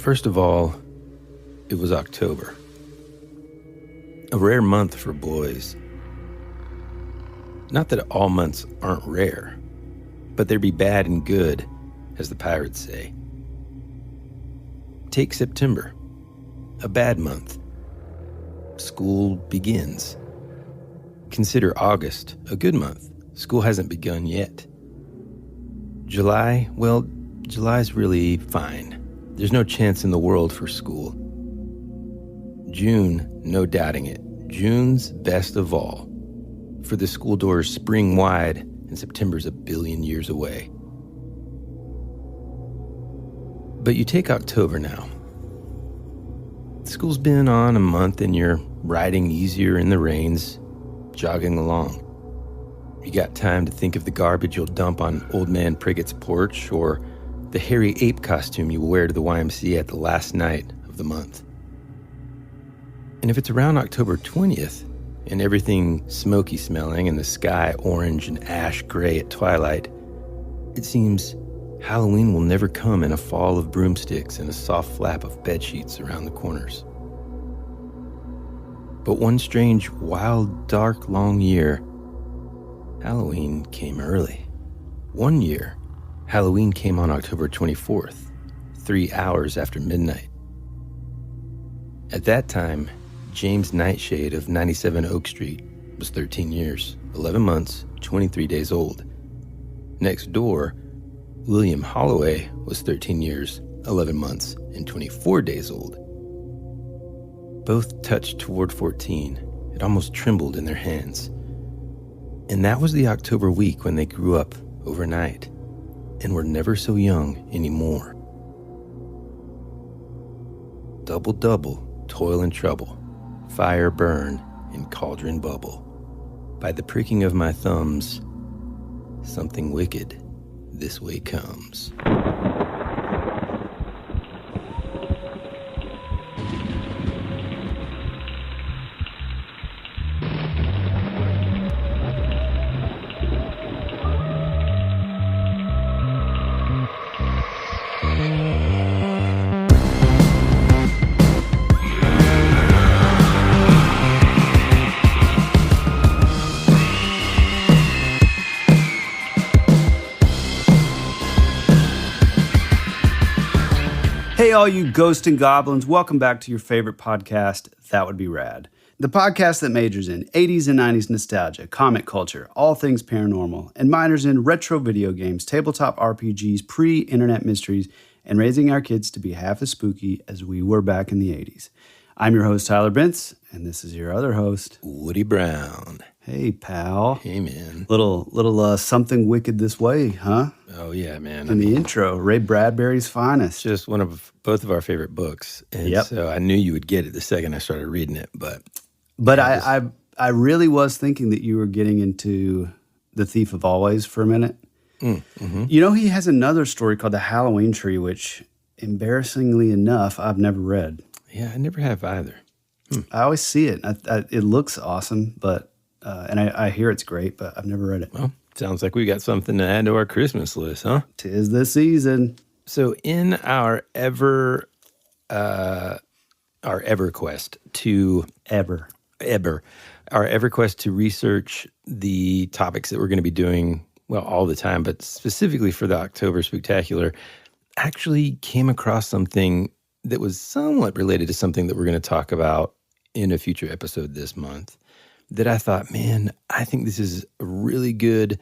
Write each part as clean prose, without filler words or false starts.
First of all, it was October. A rare month for boys. Not that all months aren't rare, but they'd be bad and good, as the pirates say. Take September, a bad month. School begins. Consider August, a good month. School hasn't begun yet. July, well, July's really fine. There's no chance in the world for school. June, no doubting it. June's best of all. For the school doors spring wide, and September's a billion years away. But you take October now. School's been on a month and you're riding easier in the rains, jogging along. You got time to think of the garbage you'll dump on Old Man Priggett's porch or the hairy ape costume you will wear to the YMCA at the last night of the month. And if it's around October 20th and everything smoky smelling and the sky orange and ash gray at twilight, it seems Halloween will never come in a fall of broomsticks and a soft flap of bedsheets around the corners. But one strange, wild, dark, long year, Halloween came early. One year, Halloween came on October 24th, 3 hours after midnight. At that time, James Nightshade of 97 Oak Street was 13 years, 11 months, 23 days old. Next door, William Holloway was 13 years, 11 months, and 24 days old. Both touched toward 14. It almost trembled in their hands. And that was the October week when they grew up overnight and were never so young anymore. Double, toil and trouble, fire burn and cauldron bubble. By the pricking of my thumbs, something wicked this way comes. Hey, all you ghosts and goblins, welcome back to your favorite podcast, That Would Be Rad. The podcast that majors in 80s and 90s nostalgia, comic culture, all things paranormal, and minors in retro video games, tabletop RPGs, pre-internet mysteries, and raising our kids to be half as spooky as we were back in the 80s. I'm your host, Tyler Bentz, and this is your other host, Woody Brown. Hey, pal. Hey, man. Little something wicked this way, huh? Oh, yeah, man. In the intro, Ray Bradbury's finest. Just one of both of our favorite books. And so I knew you would get it the second I started reading it. But I really was thinking that you were getting into The Thief of Always for a minute. Mm-hmm. You know, he has another story called The Halloween Tree, which, embarrassingly enough, I've never read. Yeah, I never have either. I always see it. It looks awesome, but and I hear it's great, but I've never read it. Well, sounds like we got something to add to our Christmas list, huh? 'Tis the season. So in our ever quest to research the topics that we're going to be doing, well, all the time, but specifically for the October Spooktacular, actually came across something that was somewhat related to something that we're going to talk about in a future episode this month, that I thought, man, I think this is a really good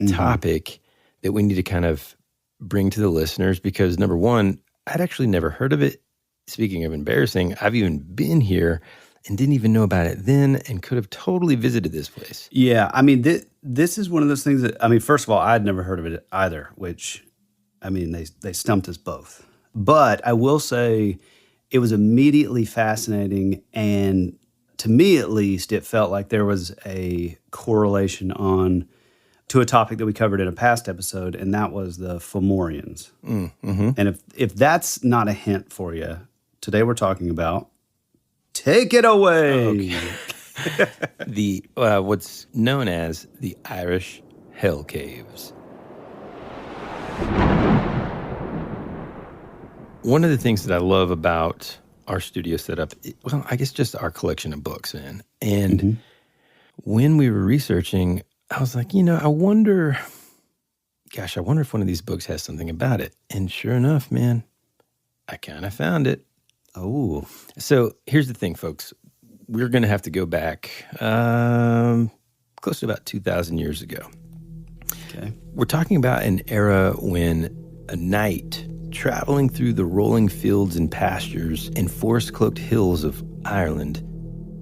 topic that we need to kind of bring to the listeners because, number one, I'd actually never heard of it. Speaking of embarrassing, I've even been here and didn't even know about it then and could have totally visited this place. Yeah, I mean, this is one of those things that, I mean, first of all, I'd never heard of it either, which, I mean, they stumped us both. But I will say it was immediately fascinating, and to me at least, it felt like there was a correlation to a topic that we covered in a past episode, and that was the Fomorians. Mm-hmm. And if that's not a hint for you, today we're talking about Take It Away! Okay. The what's known as the Irish Hell Caves. One of the things that I love about our studio setup, well, I guess just our collection of books, man. And when we were researching, I was like, I wonder if one of these books has something about it. And sure enough, man, I kind of found it. Oh. So here's the thing, folks. We're going to have to go back close to about 2,000 years ago. Okay. We're talking about an era when a knight traveling through the rolling fields and pastures and forest-cloaked hills of Ireland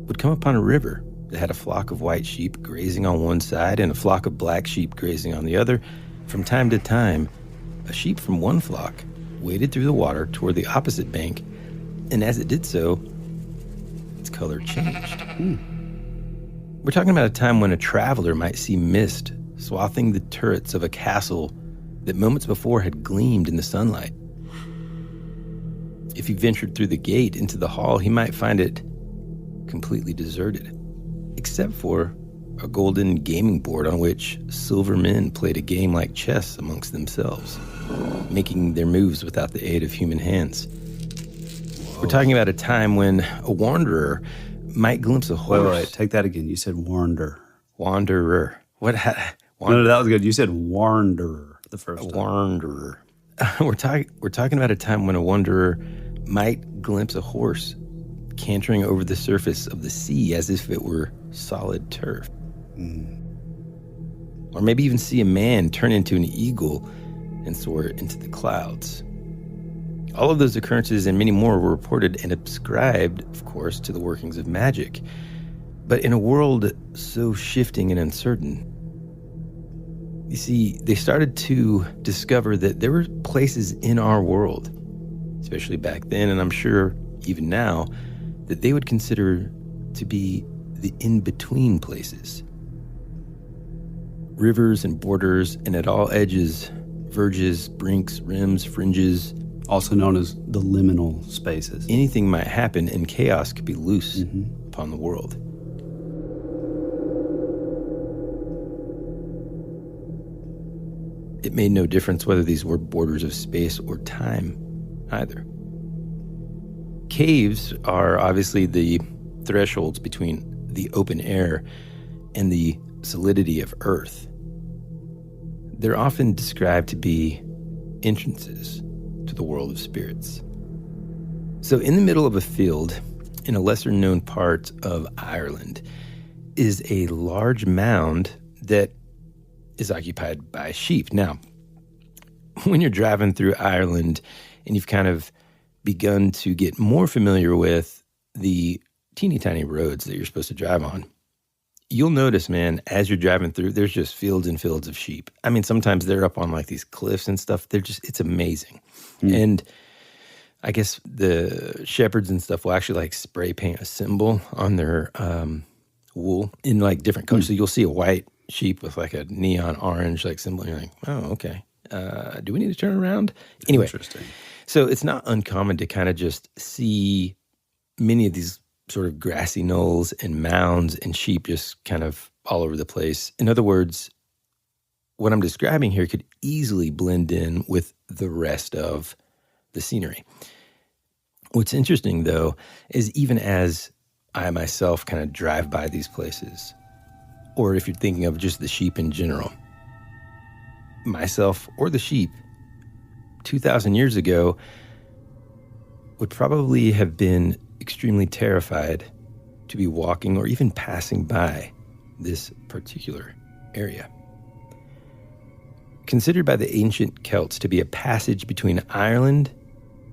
would come upon a river that had a flock of white sheep grazing on one side and a flock of black sheep grazing on the other. From time to time, a sheep from one flock waded through the water toward the opposite bank, and as it did so, its color changed. We're talking about a time when a traveler might see mist swathing the turrets of a castle that moments before had gleamed in the sunlight. If he ventured through the gate into the hall, he might find it completely deserted, except for a golden gaming board on which silver men played a game like chess amongst themselves, making their moves without the aid of human hands. Whoa. We're talking about a time when a wanderer might glimpse a horse. Wait, take that again. You said wanderer. Wanderer. What? No, that was good. You said wanderer the first time. Wanderer. We're talking about a time when a wanderer might glimpse a horse cantering over the surface of the sea as if it were solid turf. Or maybe even see a man turn into an eagle and soar into the clouds. All of those occurrences and many more were reported and ascribed, of course, to the workings of magic. But in a world so shifting and uncertain, you see, they started to discover that there were places in our world, especially back then, and I'm sure even now, that they would consider to be the in-between places. Rivers and borders, and at all edges, verges, brinks, rims, fringes. Also known as the liminal spaces. Anything might happen, and chaos could be loose upon the world. It made no difference whether these were borders of space or time, either. Caves are obviously the thresholds between the open air and the solidity of Earth. They're often described to be entrances to the world of spirits. So in the middle of a field, in a lesser-known part of Ireland, is a large mound that is occupied by sheep. Now, when you're driving through Ireland and you've kind of begun to get more familiar with the teeny tiny roads that you're supposed to drive on, you'll notice, man, as you're driving through, there's just fields and fields of sheep. I mean, sometimes they're up on like these cliffs and stuff. It's amazing. And I guess the shepherds and stuff will actually like spray paint a symbol on their wool in like different colors. So you'll see a white sheep with like a neon orange like symbol. And you're like, oh, okay. Do we need to turn around? Anyway, Interesting. So it's not uncommon to kind of just see many of these sort of grassy knolls and mounds and sheep just kind of all over the place. In other words, what I'm describing here could easily blend in with the rest of the scenery. What's interesting, though, is even as I myself kind of drive by these places, or if you're thinking of just the sheep in general, myself or the sheep 2,000 years ago would probably have been extremely terrified to be walking or even passing by this particular area. Considered by the ancient Celts to be a passage between Ireland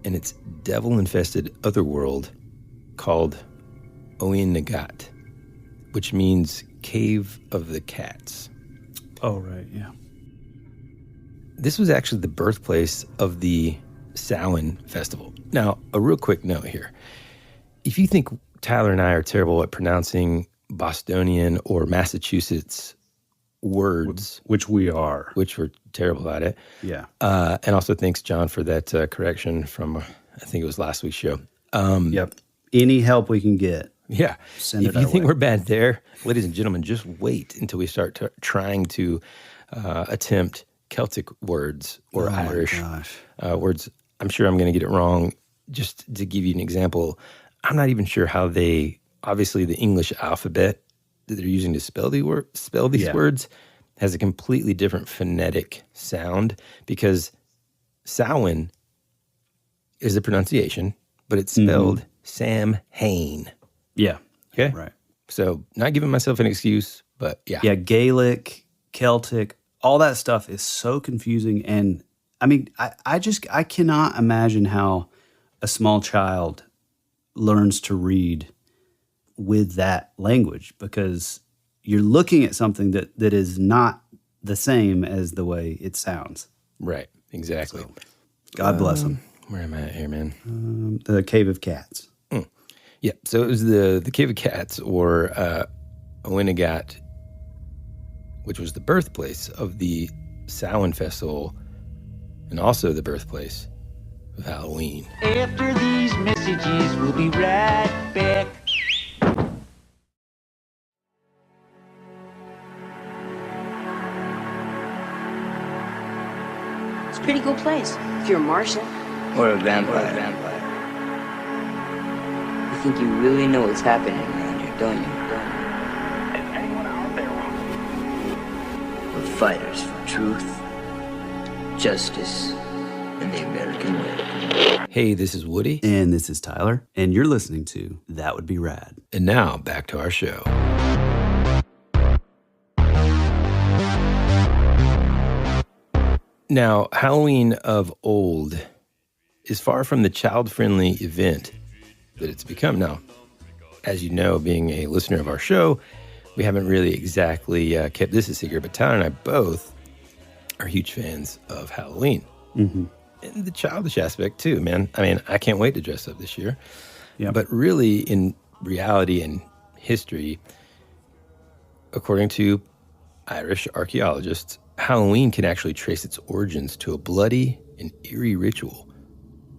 and its devil-infested otherworld called Oen-na-gat, which means Cave of the Cats. Oh, right, yeah. This was actually the birthplace of the Samhain festival. Now, a real quick note here. If you think Tyler and I are terrible at pronouncing Bostonian or Massachusetts words, which we are, which we're terrible at it. Yeah. And also thanks, John, for that correction from, I think it was last week's show. Yep. Any help we can get. Yeah. Send if it you our think way. we're bad there, ladies and gentlemen, just wait until we start trying to attempt Celtic words or Irish words. I'm sure I'm going to get it wrong. Just to give you an example, I'm not even sure how obviously the English alphabet that they're using to spell these words has a completely different phonetic sound, because Samhain is the pronunciation, but it's spelled Samhain. Yeah. Okay? Right. So not giving myself an excuse, but yeah. Yeah, Gaelic, Celtic, all that stuff is so confusing. And I mean, I cannot imagine how a small child learns to read with that language, because you're looking at something that is not the same as the way it sounds. Right, exactly. So, God bless them. Where am I at here, man? The Cave of Cats. Yeah, so it was the Cave of Cats, or Oweynagat, which was the birthplace of the Samhain festival and also the birthplace of Halloween. After these messages, we'll be right back. It's a pretty cool place if you're a Martian. Or a vampire. You think you really know what's happening around here, don't you? Is anyone out there? We're fighters for truth, justice, and the American way. Hey, this is Woody. And this is Tyler. And you're listening to That Would Be Rad. And now, back to our show. Now, Halloween of old is far from the child-friendly event that it's become. Now, as you know, being a listener of our show, we haven't really exactly kept this a secret, but Tyler and I both are huge fans of Halloween. And the childish aspect, too, man. I mean, I can't wait to dress up this year. Yep. But really, in reality and history, according to Irish archaeologists, Halloween can actually trace its origins to a bloody and eerie ritual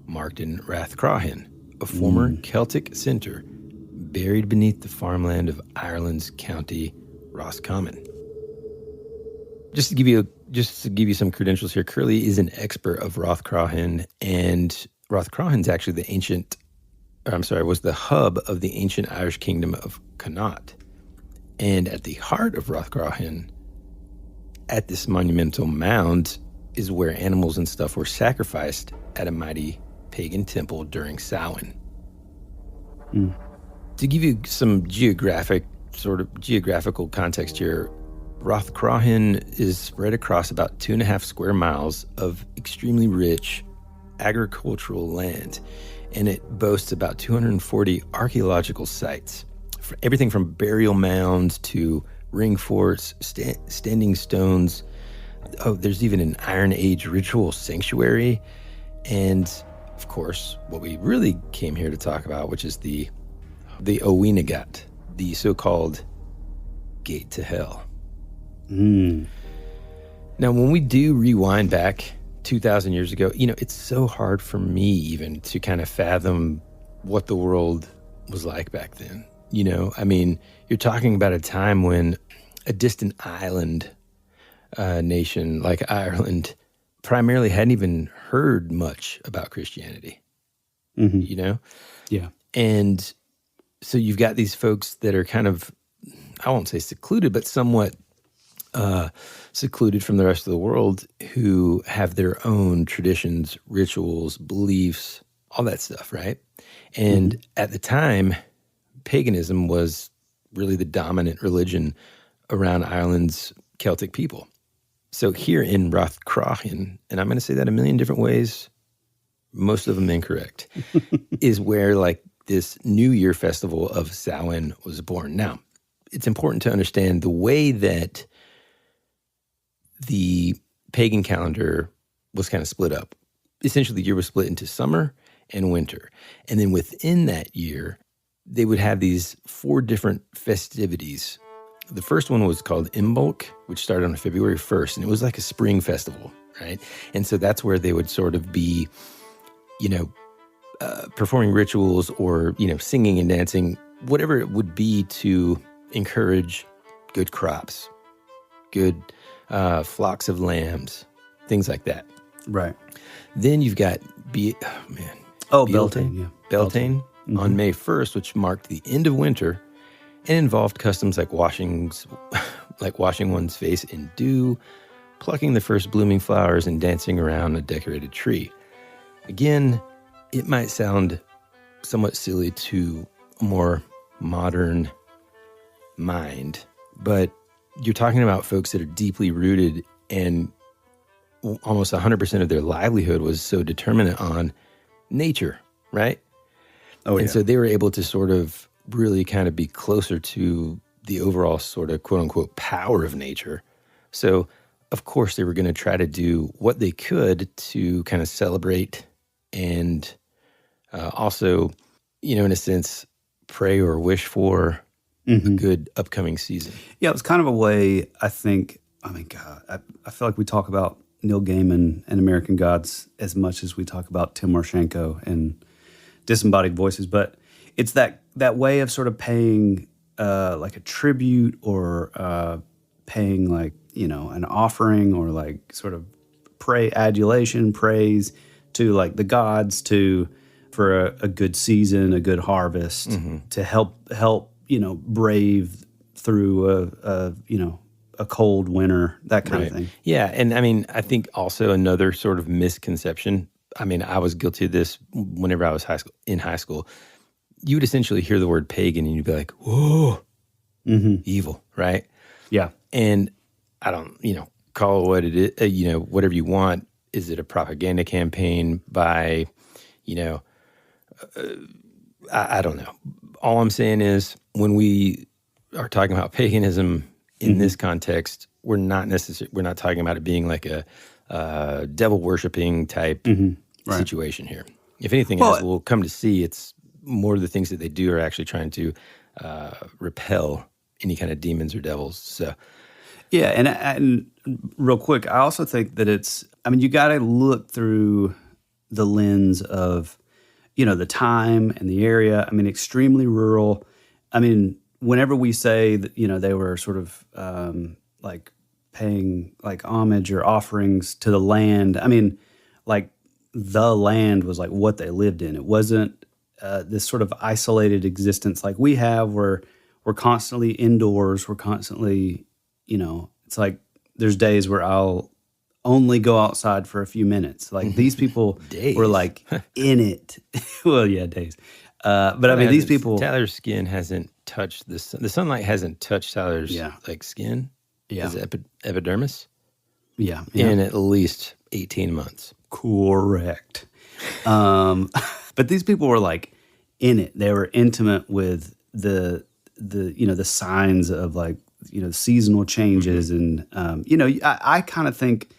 marked in Rathcroghan, a former Celtic centre buried beneath the farmland of Ireland's county Roscommon. Just to give you some credentials here, Curly is an expert of Rathcroghan, and Rathcroghan's actually was the hub of the ancient Irish kingdom of Connaught. And at the heart of Rathcroghan, at this monumental mound, is where animals and stuff were sacrificed at a mighty pagan temple during Samhain. To give you some geographical context here, Rathcroghan is spread across about 2.5 square miles of extremely rich agricultural land, and it boasts about 240 archaeological sites. Everything from burial mounds to ring forts, standing stones. Oh, there's even an Iron Age ritual sanctuary. And, of course, what we really came here to talk about, which is the Oweynagat, the so-called gate to hell. Now, when we do rewind back 2,000 years ago, it's so hard for me even to kind of fathom what the world was like back then. I mean, you're talking about a time when a distant island nation like Ireland primarily hadn't even heard much about Christianity, Yeah. And so you've got these folks that are kind of, I won't say secluded, but somewhat secluded from the rest of the world, who have their own traditions, rituals, beliefs, all that stuff, right? And at the time, paganism was really the dominant religion around Ireland's Celtic people. So here in Rathcroghan, and I'm going to say that a million different ways, most of them incorrect, is where like this New Year festival of Samhain was born. Now, it's important to understand the way that the pagan calendar was kind of split up. Essentially, the year was split into summer and winter. And then within that year, they would have these 4 different festivities. The first one was called Embark, which started on February 1st, and it was like a spring festival, right? And so that's where they would sort of be, performing rituals or, singing and dancing, whatever it would be to encourage good crops, good flocks of lambs, things like that. Right. Then you've got Beltane. Yeah. Beltane on May 1st, which marked the end of winter and involved customs like washing one's face in dew, plucking the first blooming flowers, and dancing around a decorated tree. Again, it might sound somewhat silly to a more modern mind, but you're talking about folks that are deeply rooted, and almost 100% of their livelihood was so determinant on nature, right? Oh, and yeah. so they were able to sort of really kind of be closer to the overall sort of quote unquote power of nature. So, of course, they were going to try to do what they could to kind of celebrate and also, in a sense, pray or wish for a good upcoming season. Yeah, it was kind of a way, I think, God, I feel like we talk about Neil Gaiman and American Gods as much as we talk about Tim Marchenko and Disembodied Voices, but it's that way of sort of paying like a tribute or paying like, an offering or like sort of adulation, praise to like the gods for a good season, a good harvest, to help brave through a cold winter, that kind of thing. Yeah, and I think also another sort of misconception. I was guilty of this whenever I was in high school. You would essentially hear the word pagan and you'd be like, whoa, evil, right? Yeah. And I don't, call it what it is, whatever you want. Is it a propaganda campaign by, I don't know. All I'm saying is when we are talking about paganism in this context, we're not talking about it being like a devil worshiping type situation here. If anything, as we'll come to see, it's more of the things that they do are actually trying to repel any kind of demons or devils. So, yeah, and real quick, I also think that it's. You got to look through the lens of, the time and the area. Extremely rural. Whenever we say that, they were sort of like paying like homage or offerings to the land. Like the land was like what they lived in. It wasn't this sort of isolated existence like we have, where we're constantly indoors. We're constantly, it's like there's days where I'll only go outside for a few minutes. Like these people were like in it. Well, yeah, days. But these people. Tyler's skin hasn't touched the sun. The sunlight hasn't touched Tyler's like skin. Yeah. His epidermis. Yeah. In at least 18 months. Correct. But these people were like in it. They were intimate with the signs of like, seasonal changes. And, I kind of think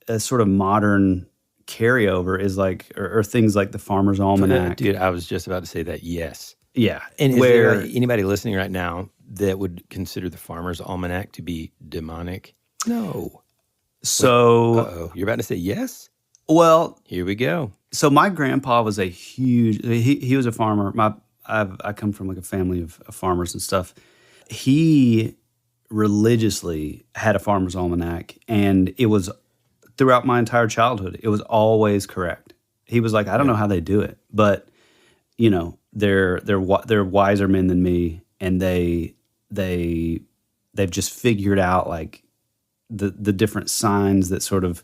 a sort of modern carryover is like, or things like the Farmer's Almanac. Dude, I was just about to say that, yes. Yeah. And is there anybody listening right now that would consider the Farmer's Almanac to be demonic? No. So. You're about to say yes? Well. Here we go. So my grandpa was a huge, he was a farmer. I come from like a family of farmers and stuff. He religiously had a Farmer's Almanac, and it was throughout my entire childhood. It was always correct. He was like, I don't know how they do it, but they're wiser men than me, and they've just figured out like the different signs that sort of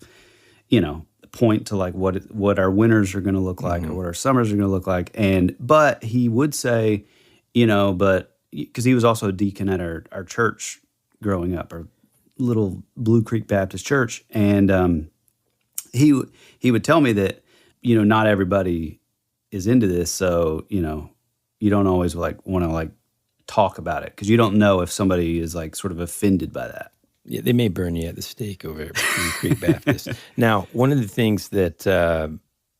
point to like what our winters are going to look like or what our summers are going to look like. But he would say, because he was also a deacon at our church growing up, our little Blue Creek Baptist church, and he would tell me that not everybody is into this, so you don't always like want to like talk about it because you don't know if somebody is like sort of offended by that. Yeah, they may burn you at the stake over at Blue Creek Baptist. Now, one of the things that,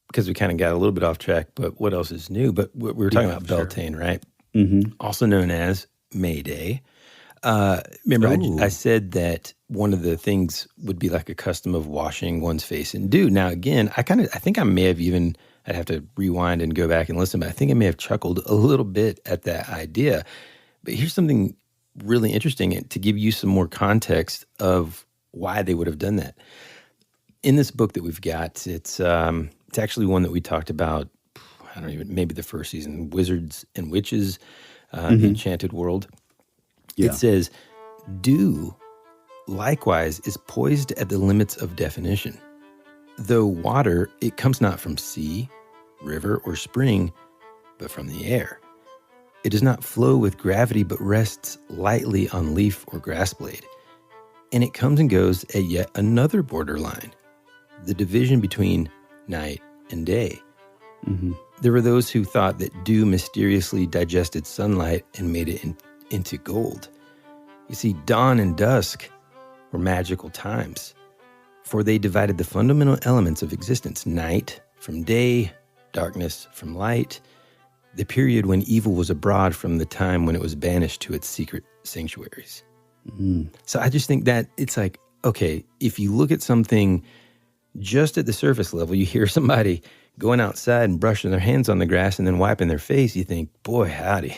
because we kind of got a little bit off track, but what else is new? But we were talking about Beltane, right? Mm-hmm. Also known as May Day. Remember, I said that one of the things would be like a custom of washing one's face in dew. Now, again, I think I may have even, I'd have to rewind and go back and listen, but I think I may have chuckled a little bit at that idea. But here's something really interesting to give you some more context of why they would have done that. in this book that we've got, it's actually one that we talked about, I don't even, maybe the first season, Wizards and Witches, the Enchanted World. Yeah. It says, dew, likewise, is poised at the limits of definition. Though water, it comes not from sea, river, or spring, but from the air. It does not flow with gravity, but rests lightly on leaf or grass blade. And it comes and goes at yet another borderline, the division between night and day. There were those who thought that dew mysteriously digested sunlight and made it into gold. You see, dawn and dusk were magical times, for they divided the fundamental elements of existence, night from day, darkness from light, the period when evil was abroad from the time when it was banished to its secret sanctuaries. So I just think that it's like, okay, if you look at something just at the surface level, you hear somebody going outside and brushing their hands on the grass and then wiping their face, you think, boy, howdy.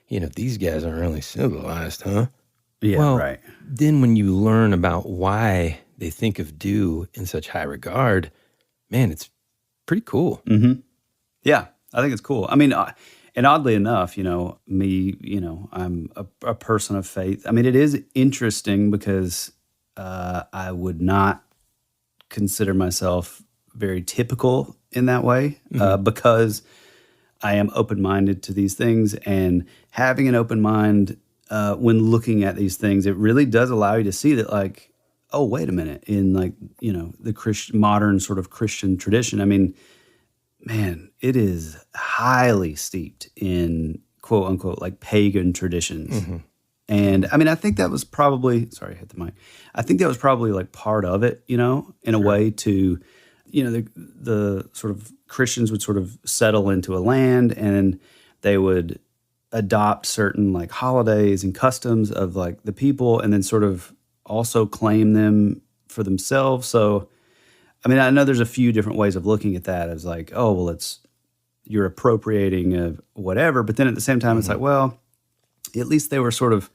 You know, these guys aren't really civilized, huh? Yeah, well, right. Then when you learn about why they think of dew in such high regard, man, it's pretty cool. Yeah, I think it's cool. I mean, and oddly enough, me, I'm a person of faith. I mean, it is interesting because I would not consider myself very typical in that way because I am open-minded to these things, and having an open mind when looking at these things, it really does allow you to see that, like, oh, wait a minute, in the modern sort of Christian tradition, I mean, man, it is highly steeped in quote unquote like pagan traditions. And I mean, I think that was probably, sorry, I hit the mic. I think that was probably like part of it, in a way to, the sort of Christians would sort of settle into a land and they would adopt certain like holidays and customs of like the people and then sort of also claim them for themselves. So, I mean, I know there's a few different ways of looking at that as like, oh, well, you're appropriating of whatever. But then at the same time, it's like, well, at least they were sort of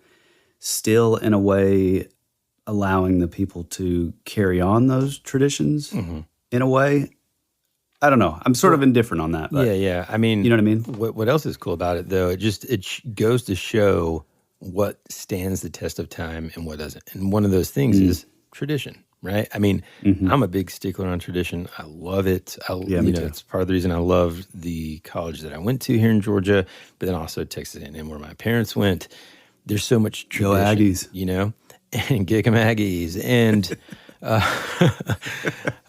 still in a way allowing the people to carry on those traditions in a way. I don't know. I'm sort of indifferent on that. But, Yeah. I mean, you know what I mean? What else is cool about it, though? It goes to show what stands the test of time and what doesn't. And one of those things is tradition. Right? I mean, I'm a big stickler on tradition. I love it. Me too. It's part of the reason I love the college that I went to here in Georgia, but then also Texas A&M where my parents went. There's so much tradition. Go Aggies. And kick 'em Aggies. And,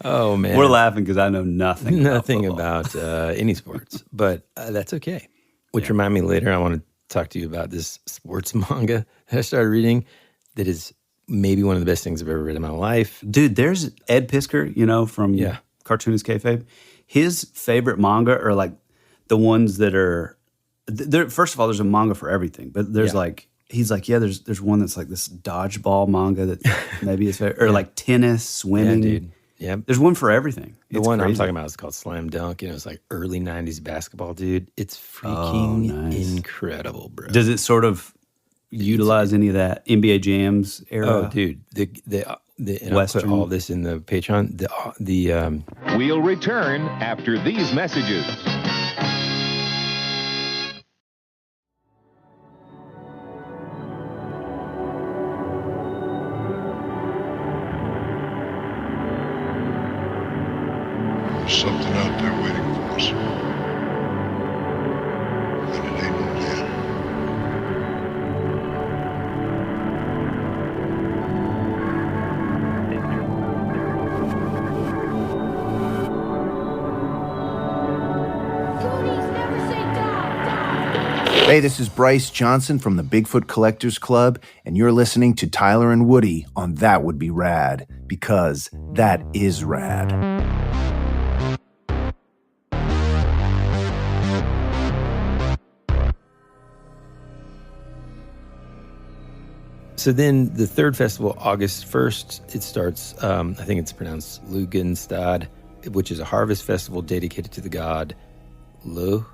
oh, man. We're laughing because I know nothing about any sports, but that's okay. Which remind me later, I want to talk to you about this sports manga that I started reading that is maybe one of the best things I've ever read in my life. Dude, there's Ed Piskor, from Cartoonist Kayfabe. His favorite manga are like the ones that are, first of all, there's a manga for everything, but there's he's like, there's one that's like this dodgeball manga that maybe is favorite, or like tennis, swimming. Yeah, dude. Yeah. There's one for everything. The one I'm talking about is called Slam Dunk, and it was like early 90s basketball, dude. It's freaking incredible, bro. Does it sort of utilize any of that NBA Jams era? Oh, dude, and I'll put all this in the Patreon. We'll return after these messages. There's something out there waiting for us. And it ain't no dead. Hey, this is Bryce Johnson from the Bigfoot Collectors Club, and you're listening to Tyler and Woody on That Would Be Rad, because that is rad. So then the third festival, August 1st, it starts, I think it's pronounced Lugenstad, which is a harvest festival dedicated to the god Lo,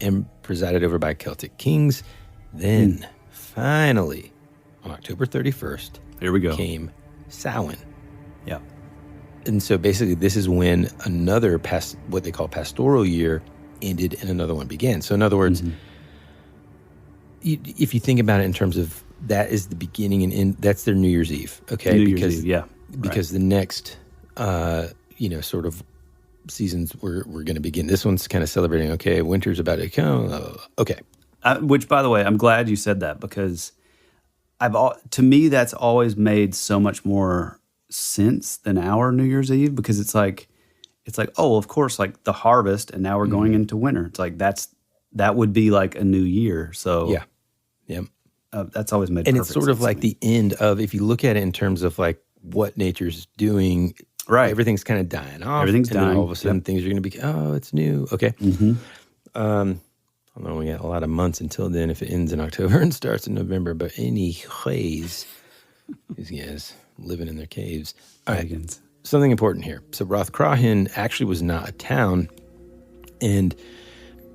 and presided over by Celtic kings. Then, finally, on October 31st, here we go, came Samhain. Yeah. And so basically this is when another what they call pastoral year ended and another one began. So in other words, if you think about it in terms of that is the beginning and end, that's their New Year's Eve, okay? New Year's Eve, yeah. Because the next, sort of seasons we're going to begin. This one's kind of celebrating, okay, winter's about to come. Okay. Which, by the way, I'm glad you said that because to me, that's always made so much more sense than our New Year's Eve because it's like, oh, of course, like the harvest, and now we're going into winter. It's like that would be like a new year. So yeah, that's always made. And perfect it's sort of sense like to me. the end of, if you look at it in terms of like what nature's doing, right? Everything's kind of dying off. Everything's and dying. Then all of a sudden, things are going to be, oh, it's new. Okay. I don't know, we got a lot of months until then if it ends in October and starts in November. But anyways, these guys living in their caves. All right, Pagans. Something important here. So Rothcrahen actually was not a town, and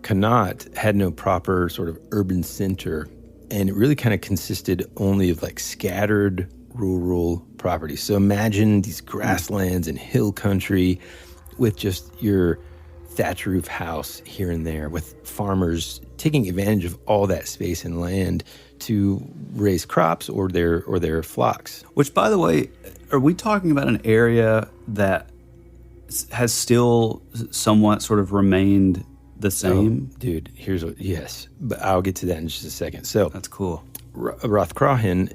Connaught had no proper sort of urban center, and it really kind of consisted only of like scattered rural properties. So imagine these grasslands and hill country with just your thatch roof house here and there, with farmers taking advantage of all that space and land to raise crops or their flocks. Which, by the way, are we talking about an area that has still somewhat sort of remained the same? Oh, dude, yes, but I'll get to that in just a second. So That's cool. Rothcrahen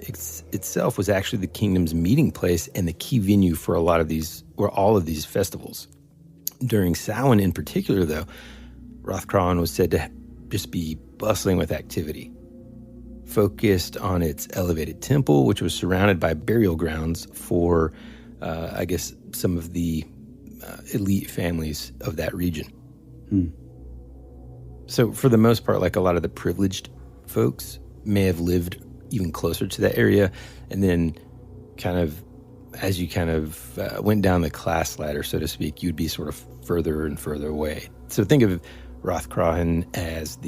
itself was actually the kingdom's meeting place and the key venue for all of these festivals. During Samhain in particular, though, Rothcrahen was said to just be bustling with activity, focused on its elevated temple, which was surrounded by burial grounds for, some of the elite families of that region. So for the most part, like a lot of the privileged folks may have lived even closer to that area, and then kind of as you went down the class ladder, so to speak, you'd be sort of further and further away. So think of Rothcrahen as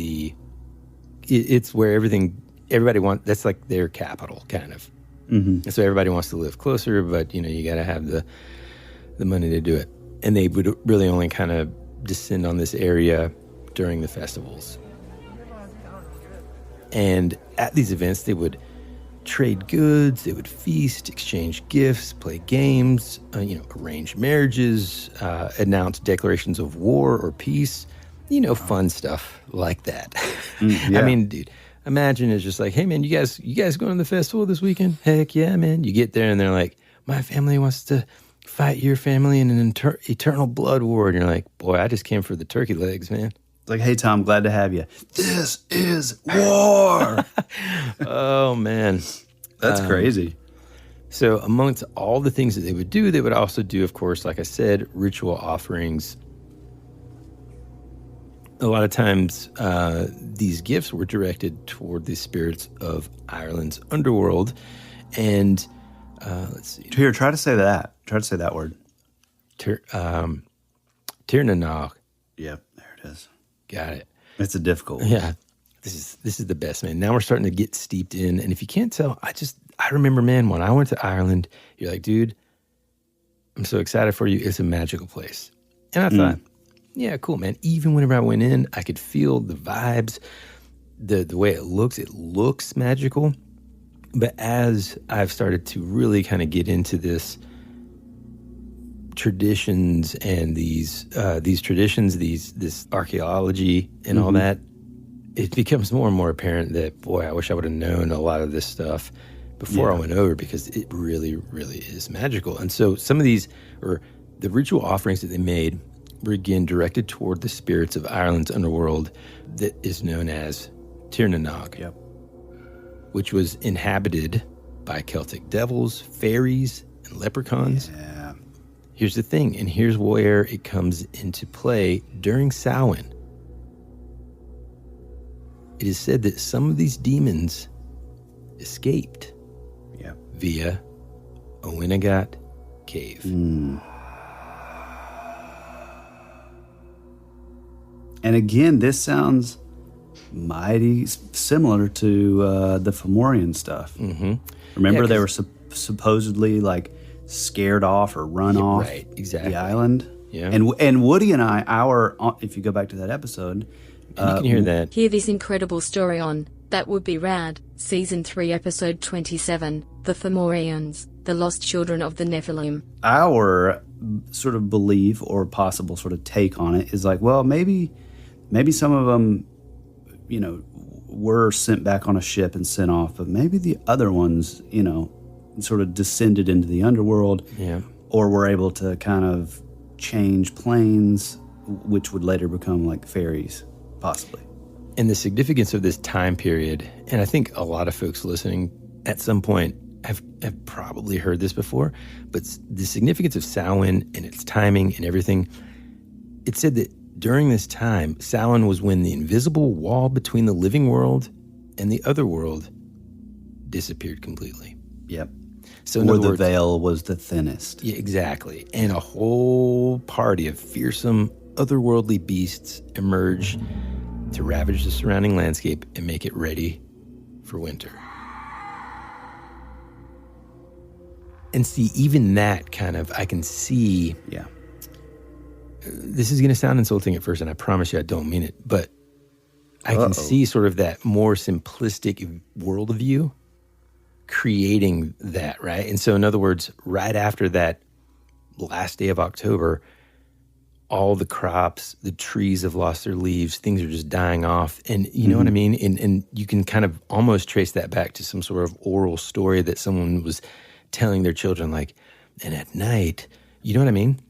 it's where everybody wants, that's like their capital, kind of. Mm-hmm. And so everybody wants to live closer, but, you got to have the money to do it. And they would really only kind of descend on this area during the festivals. And at these events, they would trade goods, they would feast, exchange gifts, play games, arrange marriages, announce declarations of war or peace, fun stuff like that. Yeah. I mean, dude, imagine it's just like, hey man, you guys going to the festival this weekend? Heck yeah, man. You get there and they're like, my family wants to fight your family in an eternal blood war. And you're like, boy, I just came for the turkey legs, man. It's like, hey, Tom, glad to have you. This is war. Oh, man. That's crazy. So amongst all the things that they would do, they would also do, of course, like I said, ritual offerings. A lot of times, these gifts were directed toward the spirits of Ireland's underworld. And let's see. Here, try to say that. Try to say that word. Oweynagat. Yep, there it is. Got it. It's a difficult one. Yeah. This is the best, man. Now we're starting to get steeped in. And if you can't tell, I remember, man, when I went to Ireland, you're like, dude, I'm so excited for you. It's a magical place. And I thought, yeah, cool, man. Even whenever I went in, I could feel the vibes, the way it looks magical. But as I've started to really kind of get into this traditions and these traditions, this archaeology and all that, it becomes more and more apparent that, boy, I wish I would have known a lot of this stuff before I went over, because it really, really is magical. And so some of these, or the ritual offerings that they made, were again directed toward the spirits of Ireland's underworld that is known as Oweynagat, which was inhabited by Celtic devils, fairies, and leprechauns. Yeah. Here's the thing, and here's where it comes into play during Samhain. It is said that some of these demons escaped via Oweynagat cave. And again, this sounds mighty similar to the Fomorian stuff. Mm-hmm. Remember, they were supposedly like scared off or run off right, exactly. the island. Yeah. And Woody and I, if you go back to that episode, and you can hear that. Hear this incredible story on That Would Be Rad, Season 3, Episode 27, The Fomorians, the Lost Children of the Nephilim. Our sort of belief or possible sort of take on it is like, well, maybe some of them, were sent back on a ship and sent off, but maybe the other ones, sort of descended into the underworld, or were able to kind of change planes, which would later become like fairies, possibly. And the significance of this time period, and I think a lot of folks listening at some point have probably heard this before, but the significance of Samhain and its timing and everything, it said that during this time, Samhain was when the invisible wall between the living world and the other world disappeared completely. Yep. So or the veil was the thinnest. Yeah, exactly. And a whole party of fearsome, otherworldly beasts emerge to ravage the surrounding landscape and make it ready for winter. And see, even that kind of, I can see... Yeah. This is going to sound insulting at first, and I promise you I don't mean it, but I can see sort of that more simplistic worldview creating that, right? And so, in other words, right after that last day of October, all the crops, the trees have lost their leaves, things are just dying off. And you know what I mean? And you can kind of almost trace that back to some sort of oral story that someone was telling their children, like, and at night, you know what I mean?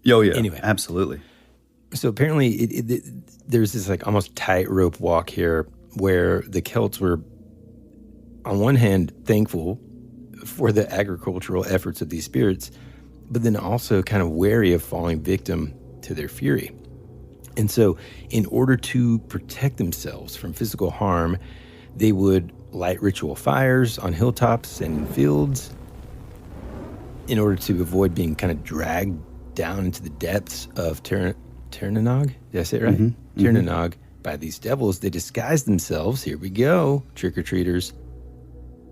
Oh, yeah. Anyway. Absolutely. So apparently there's this like almost tightrope walk here where the Celts were, on one hand, thankful for the agricultural efforts of these spirits, but then also kind of wary of falling victim to their fury. And so in order to protect themselves from physical harm, they would light ritual fires on hilltops and in fields in order to avoid being kind of dragged down into the depths of Oweynagat. Did I say it right? Oweynagat by these devils. They disguised themselves. Here we go, trick-or-treaters.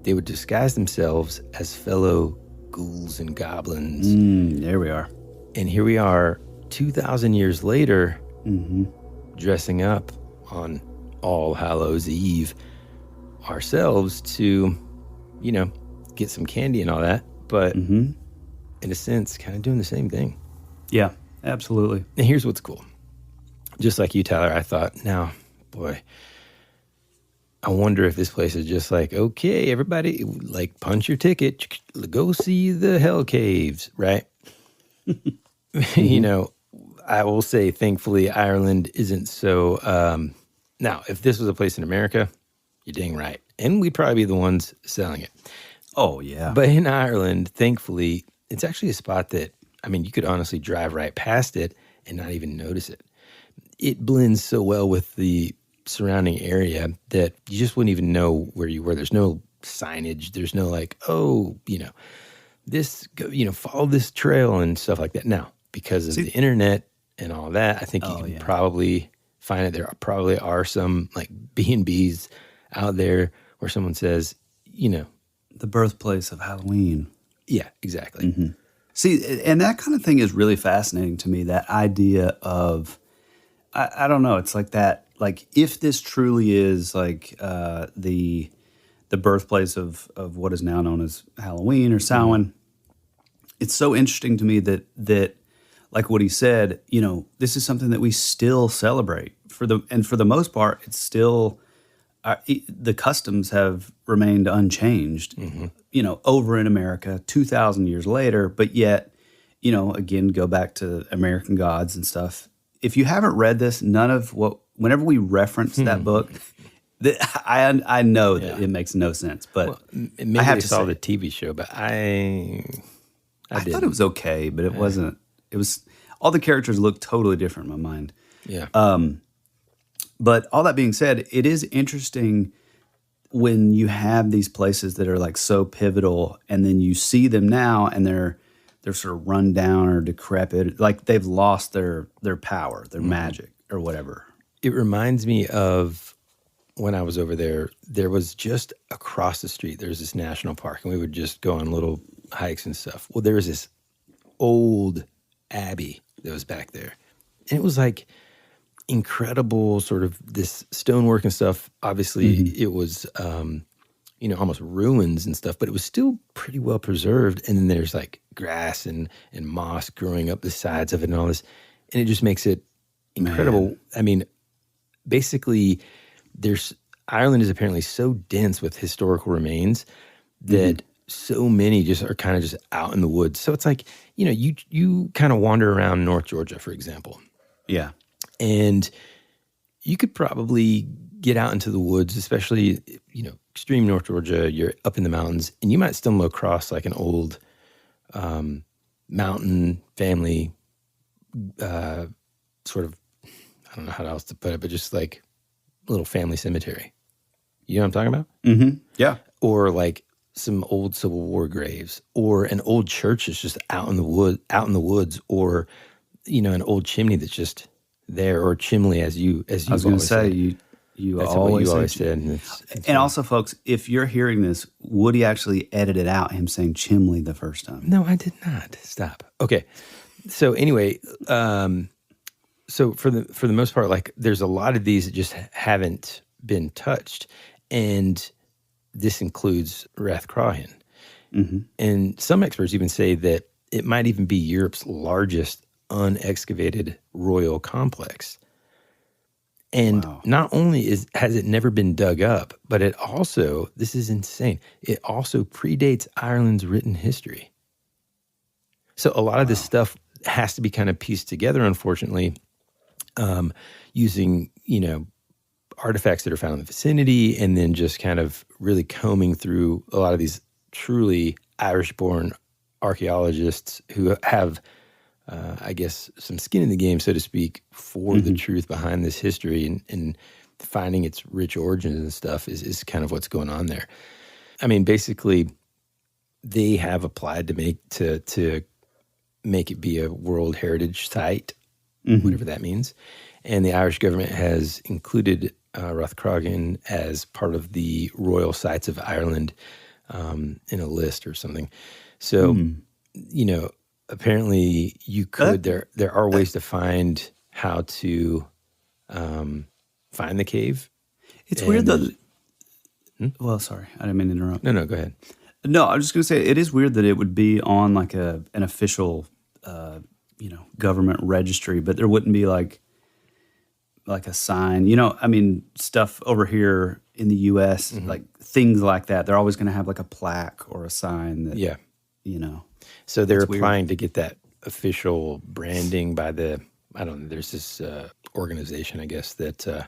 They would disguise themselves as fellow ghouls and goblins. There we are. And here we are, 2,000 years later, dressing up on All Hallows Eve ourselves to, get some candy and all that. But in a sense, kind of doing the same thing. Yeah, absolutely. And here's what's cool. Just like you, Tyler, I thought, now, boy, I wonder if this place is just like, okay, everybody, like, punch your ticket, go see the hell caves, right? I will say, thankfully, Ireland isn't so... now, if this was a place in America, you're dang right. And we'd probably be the ones selling it. Oh, yeah. But in Ireland, thankfully, it's actually a spot that, you could honestly drive right past it and not even notice it. It blends so well with the surrounding area that you just wouldn't even know where you were. There's no signage. There's no like, follow this trail and stuff like that. Now, because of the internet and all that, I think you can probably find it. There probably are some like B&Bs out there where someone says, the birthplace of Halloween. Yeah, exactly. See, and that kind of thing is really fascinating to me, that idea of, I don't know, it's like that, like if this truly is like the birthplace of what is now known as Halloween or Samhain, it's so interesting to me that like what he said, this is something that we still celebrate. For the most part, it's still... the customs have remained unchanged, over in America 2,000 years later, but yet, again, go back to American gods and stuff. If you haven't read this, whenever we reference that book, I know that it makes no sense, but maybe I have I to saw say, the TV show, but I thought it was okay, but it wasn't. It was, all the characters looked totally different in my mind. Yeah. But all that being said, it is interesting when you have these places that are like so pivotal, and then you see them now, and they're sort of run down or decrepit, like they've lost their power, their magic, or whatever. It reminds me of when I was over there. There was just across the street, there's this national park, and we would just go on little hikes and stuff. Well, there was this old abbey that was back there. And it was like incredible sort of this stonework and stuff. Obviously, it was, almost ruins and stuff, but it was still pretty well preserved. And then there's like grass and moss growing up the sides of it and all this. And it just makes it incredible. Man. I mean, basically, Ireland is apparently so dense with historical remains that so many just are kind of just out in the woods. So it's like, you kind of wander around North Georgia, for example. Yeah. And you could probably get out into the woods, especially, extreme North Georgia, you're up in the mountains, and you might stumble across like an old mountain family sort of, I don't know how else to put it, but just like a little family cemetery. You know what I'm talking about? Mm-hmm. Yeah. Or like some old Civil War graves, or an old church that's just out in the woods, or an old chimney that's just there, or chimney as you. I was going to say you that's always what you always said. And and also, folks, if you're hearing this, Woody actually edited out him saying chimney the first time. No, I did not. Stop. Okay. So anyway, so for the most part, like there's a lot of these that just haven't been touched, and this includes Rathcroghan. And some experts even say that it might even be Europe's largest unexcavated royal complex. And not only has it never been dug up, but it also, this is insane, it also predates Ireland's written history. So a lot of this stuff has to be kind of pieced together, unfortunately, using, artifacts that are found in the vicinity, and then just kind of really combing through a lot of these truly Irish-born archaeologists who have, I guess, some skin in the game, so to speak, for the truth behind this history, and finding its rich origins and stuff is kind of what's going on there. I mean, basically, they have applied to make it be a World Heritage Site, whatever that means. And the Irish government has included Rathcroghan as part of the Royal Sites of Ireland in a list or something. So, apparently you could, there are ways to find how to find the cave. It's weird though. Well, sorry, I didn't mean to interrupt. No, go ahead. No, I was just going to say, it is weird that it would be on like an official, government registry, but there wouldn't be like a sign, stuff over here in the U.S., like things like that. They're always going to have like a plaque or a sign that, So they're applying to get that official branding by there's this organization, I guess, that,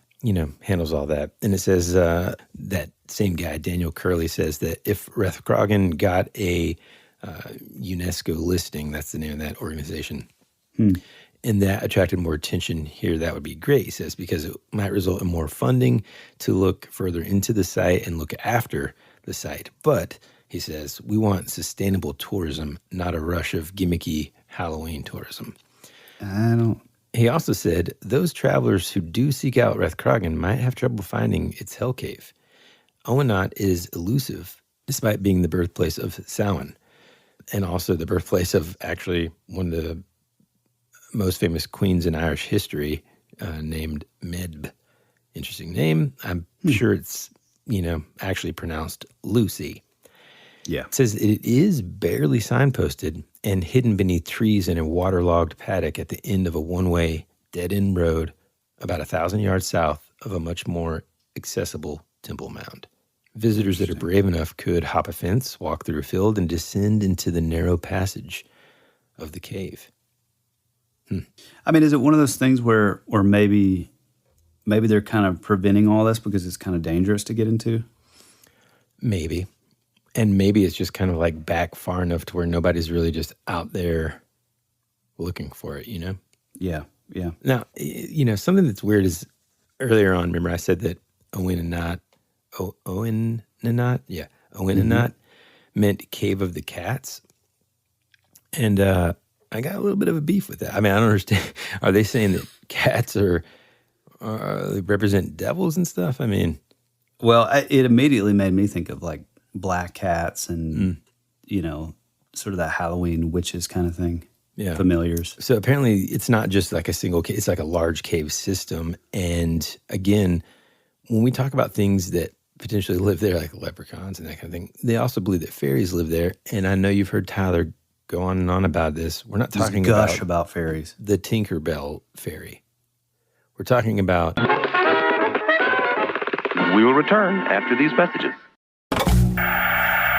handles all that. And it says that same guy, Daniel Curley, says that if Rathcroghan got a UNESCO listing, that's the name of that organization, and that attracted more attention here, that would be great, he says, because it might result in more funding to look further into the site and look after the site. But, he says, we want sustainable tourism, not a rush of gimmicky Halloween tourism. He also said those travelers who do seek out Rathcroghan might have trouble finding its hell cave. Oweynagat is elusive, despite being the birthplace of Samhain, and also the birthplace of actually one of the most famous queens in Irish history, named Medb. Interesting name. I'm sure it's, actually pronounced Lucy. Yeah. It says it is barely signposted and hidden beneath trees in a waterlogged paddock at the end of a one-way dead-end road about 1,000 yards south of a much more accessible Temple Mound. Visitors that are brave enough could hop a fence, walk through a field, and descend into the narrow passage of the cave. I mean, is it one of those things where maybe they're kind of preventing all this because it's kind of dangerous to get into? Maybe. And maybe it's just kind of like back far enough to where nobody's really just out there looking for it, Yeah. Now, something that's weird is earlier on, remember I said that Oweynagat meant Cave of the Cats. And I got a little bit of a beef with that. I mean, I don't understand. Are they saying that cats they represent devils and stuff? I mean. Well, it immediately made me think of like black cats and, sort of that Halloween witches kind of thing. Yeah. Familiars. So apparently it's not just like a single cave, it's like a large cave system. And again, when we talk about things that potentially live there, like leprechauns and that kind of thing, they also believe that fairies live there. And I know you've heard Tyler go on and on about this. We're not talking about fairies. The Tinkerbell fairy. We're talking about... We will return after these messages.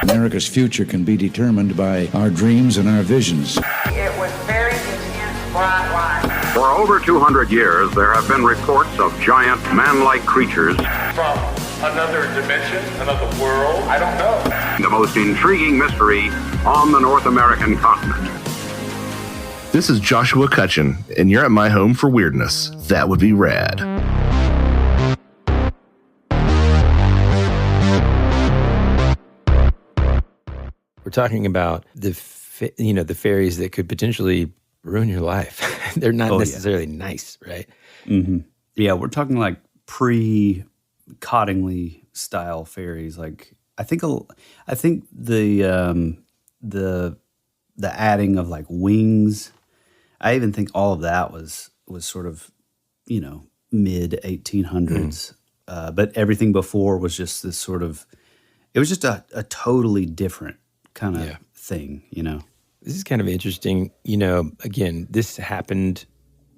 America's future can be determined by our dreams and our visions. It was very intense, bright light. For over 200 years, there have been reports of giant, man-like creatures. From another dimension, another world, I don't know. The most intriguing mystery on the North American continent. This is Joshua Cutchin, and you're at my home for weirdness. That would be rad. We're talking about the fairies that could potentially ruin your life. They're not necessarily nice, right? Mm-hmm. Yeah, we're talking like pre-Cottingley style fairies. Like I think the adding of like wings. I even think all of that was sort of mid 1800s. But everything before was just this sort of. It was just a totally different kind of thing, This is kind of interesting. Again, this happened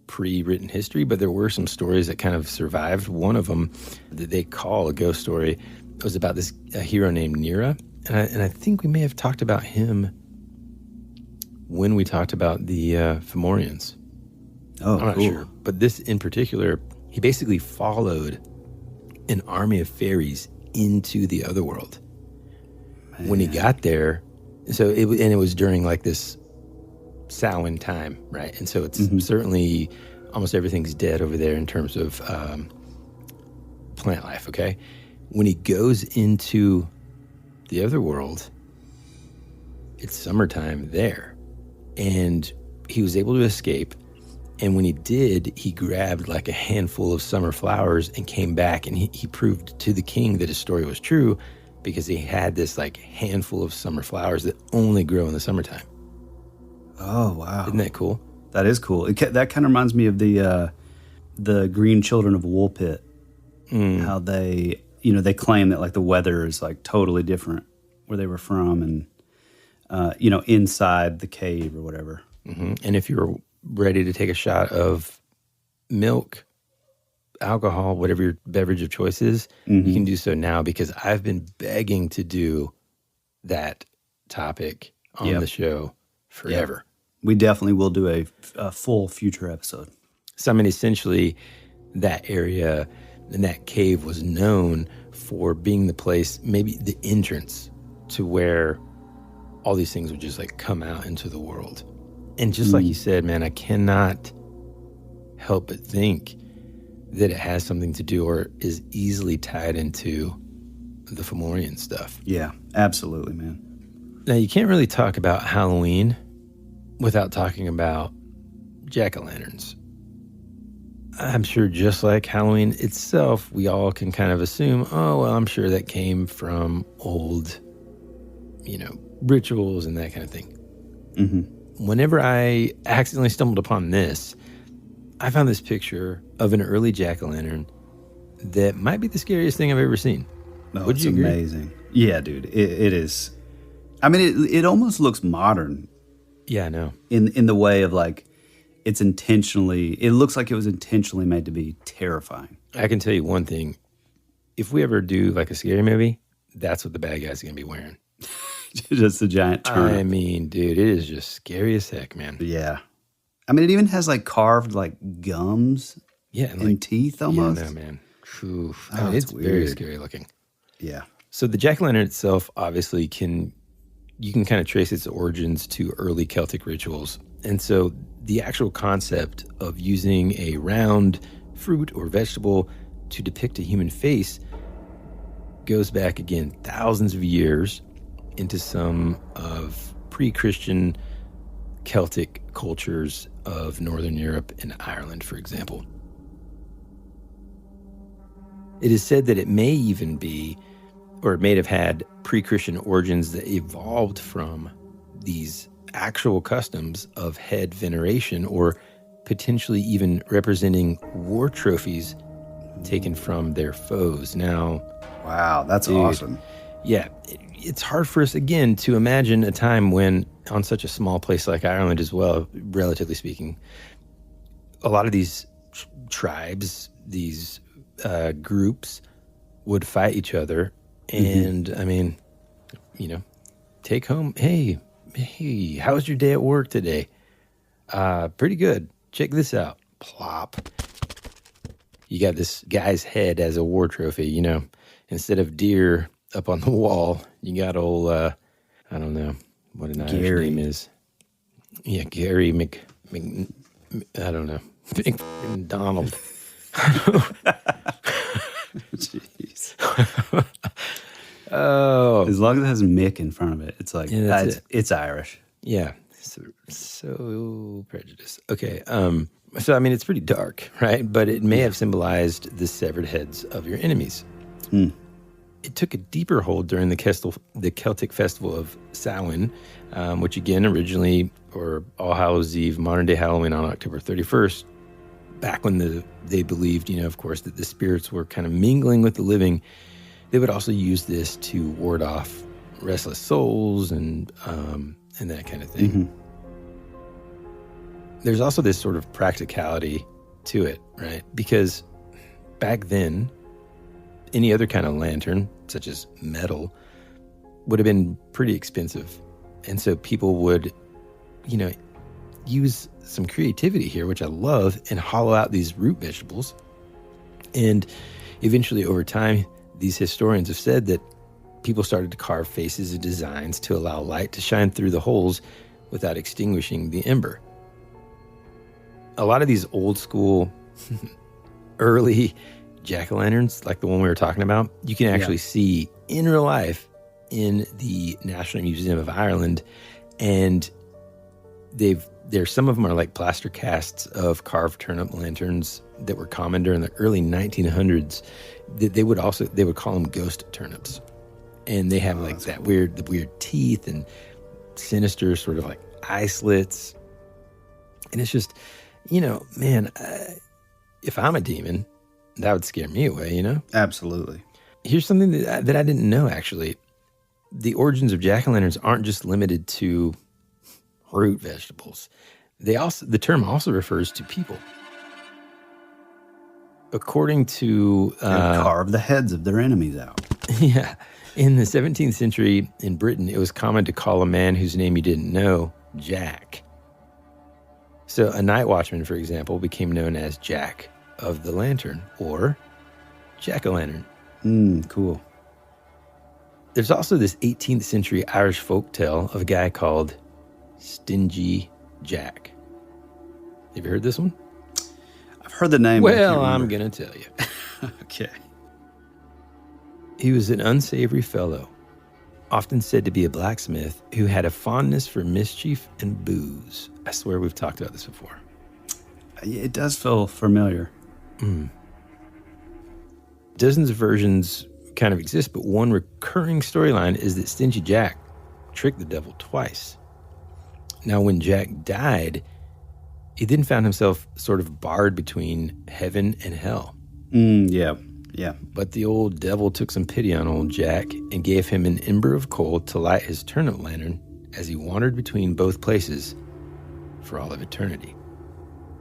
pre-written history, but there were some stories that kind of survived. One of them that they call a ghost story was about a hero named Nera. And I think we may have talked about him when we talked about the Fomorians. Oh, I'm not sure. But this in particular, he basically followed an army of fairies into the otherworld. Man. When he got there, it was during like this Samhain time, right? And so it's certainly almost everything's dead over there in terms of plant life, okay? When he goes into the otherworld, it's summertime there. And he was able to escape. And when he did, he grabbed like a handful of summer flowers and came back, and he proved to the king that his story was true because he had this like handful of summer flowers that only grow in the summertime. Oh, wow. Isn't that cool? That is cool. That kind of reminds me of the Green Children of Woolpit. How they claim that like the weather is like totally different where they were from and, inside the cave or whatever. Mm-hmm. And if you're ready to take a shot of milk, alcohol, whatever your beverage of choice is, you can do so now because I've been begging to do that topic on the show forever. Yep. We definitely will do a full future episode. So, I mean, essentially, that area and that cave was known for being the place, maybe the entrance to where all these things would just like come out into the world. And just like you said, man, I cannot help but think that it has something to do or is easily tied into the Fomorian stuff. Yeah, absolutely, man. Now, you can't really talk about Halloween without talking about jack-o'-lanterns. I'm sure just like Halloween itself, we all can kind of assume, oh, well, I'm sure that came from old, rituals and that kind of thing. Mm-hmm. Whenever I accidentally stumbled upon this, I found this picture of an early jack-o'-lantern that might be the scariest thing I've ever seen. No, Would it's you agree? Amazing. Yeah, dude, it is. I mean, it almost looks modern. Yeah, I know. In the way of like, it looks like it was intentionally made to be terrifying. I can tell you one thing. If we ever do like a scary movie, that's what the bad guy's going to be wearing. Just a giant turnip. I mean, dude, it is just scary as heck, man. Yeah. I mean, it even has like carved like gums and like, teeth almost. Yeah, no, man. I mean, it's very scary looking. Yeah. So the jack-o'-lantern itself obviously you can kind of trace its origins to early Celtic rituals. And so the actual concept of using a round fruit or vegetable to depict a human face goes back, again, thousands of years into some of pre-Christian Celtic cultures of Northern Europe and Ireland, for example. It is said that it may even be, or it may have had pre-Christian origins that evolved from these actual customs of head veneration or potentially even representing war trophies taken from their foes. Now, wow, that's awesome. Yeah, it's hard for us, again, to imagine a time when, on such a small place like Ireland as well, relatively speaking, a lot of these tribes, these groups would fight each other. And, I mean, you know, take home, hey, how was your day at work today? Pretty good. Check this out. Plop. You got this guy's head as a war trophy, you know. Instead of deer up on the wall, you got old, I don't know what an Irish name is. Yeah, Gary I don't know. Donald. Jeez. Oh. As long as it has Mick in front of it, it's like, yeah, it's Irish. Yeah. So prejudiced. Okay. So, I mean, it's pretty dark, right? But it may have symbolized the severed heads of your enemies. It took a deeper hold during the Celtic festival of Samhain, which again originally, or All Hallows Eve, modern day Halloween on October 31st, back when they believed, you know, of course, that the spirits were kind of mingling with the living. They would also use this to ward off restless souls and that kind of thing. There's also this sort of practicality to it, right? Because back then, any other kind of lantern, such as metal, would have been pretty expensive. And so people would, you know, use some creativity here, which I love, and hollow out these root vegetables. And eventually, over time, these historians have said that people started to carve faces and designs to allow light to shine through the holes without extinguishing the ember. A lot of these old school, early jack-o'-lanterns, like the one we were talking about, you can actually see in real life in the National Museum of Ireland. And some of them are like plaster casts of carved turnip lanterns that were common during the early 1900s. They would call them ghost turnips. And they have like that cool. the weird teeth and sinister sort of like eye slits. And it's just, you know, man, if I'm a demon, that would scare me away, you know? Absolutely. Here's something that I didn't know, actually. The origins of jack-o'-lanterns aren't just limited to root vegetables. The term also refers to people. According to... carve the heads of their enemies out. Yeah. In the 17th century in Britain, it was common to call a man whose name you didn't know Jack. So a night watchman, for example, became known as Jack of the Lantern or Jack-o'-lantern. Cool. There's also this 18th century Irish folktale of a guy called Stingy Jack. Have you heard this one? I've heard the name. Well, I'm going to tell you. Okay. He was an unsavory fellow, often said to be a blacksmith who had a fondness for mischief and booze. I swear we've talked about this before. It does feel familiar. Dozens of versions kind of exist, but one recurring storyline is that Stingy Jack tricked the devil twice. Now, when Jack died, he then found himself sort of barred between heaven and hell. Yeah. But the old devil took some pity on old Jack and gave him an ember of coal to light his turnip lantern as he wandered between both places for all of eternity.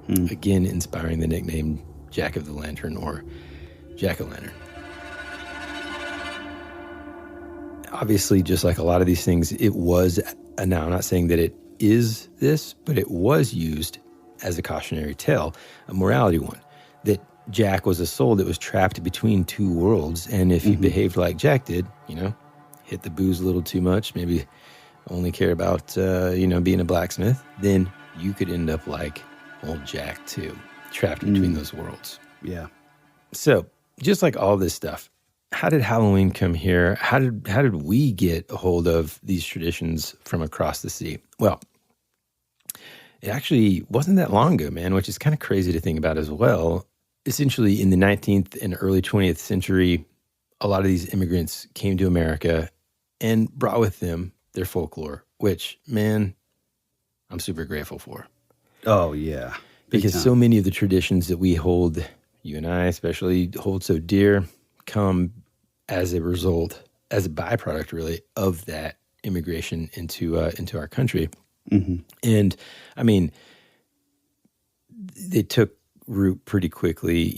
Again, inspiring the nickname Jack of the Lantern or Jack-o'-lantern. Obviously, just like a lot of these things, it was, now I'm not saying that it is this, but it was used as a cautionary tale, a morality one, that Jack was a soul that was trapped between two worlds, and if you behaved like Jack did, you know, hit the booze a little too much, maybe only care about, being a blacksmith, then you could end up like old Jack too, trapped between those worlds. Yeah. So, just like all this stuff, how did Halloween come here? How did we get a hold of these traditions from across the sea? Well, it actually wasn't that long ago, man, which is kind of crazy to think about as well. Essentially, in the 19th and early 20th century, a lot of these immigrants came to America and brought with them their folklore, which, man, I'm super grateful for. Oh, yeah. Because so many of the traditions that we hold, you and I especially, hold so dear, come as a result, as a byproduct, really, of that immigration into our country. Mm-hmm. And, I mean, they took root pretty quickly,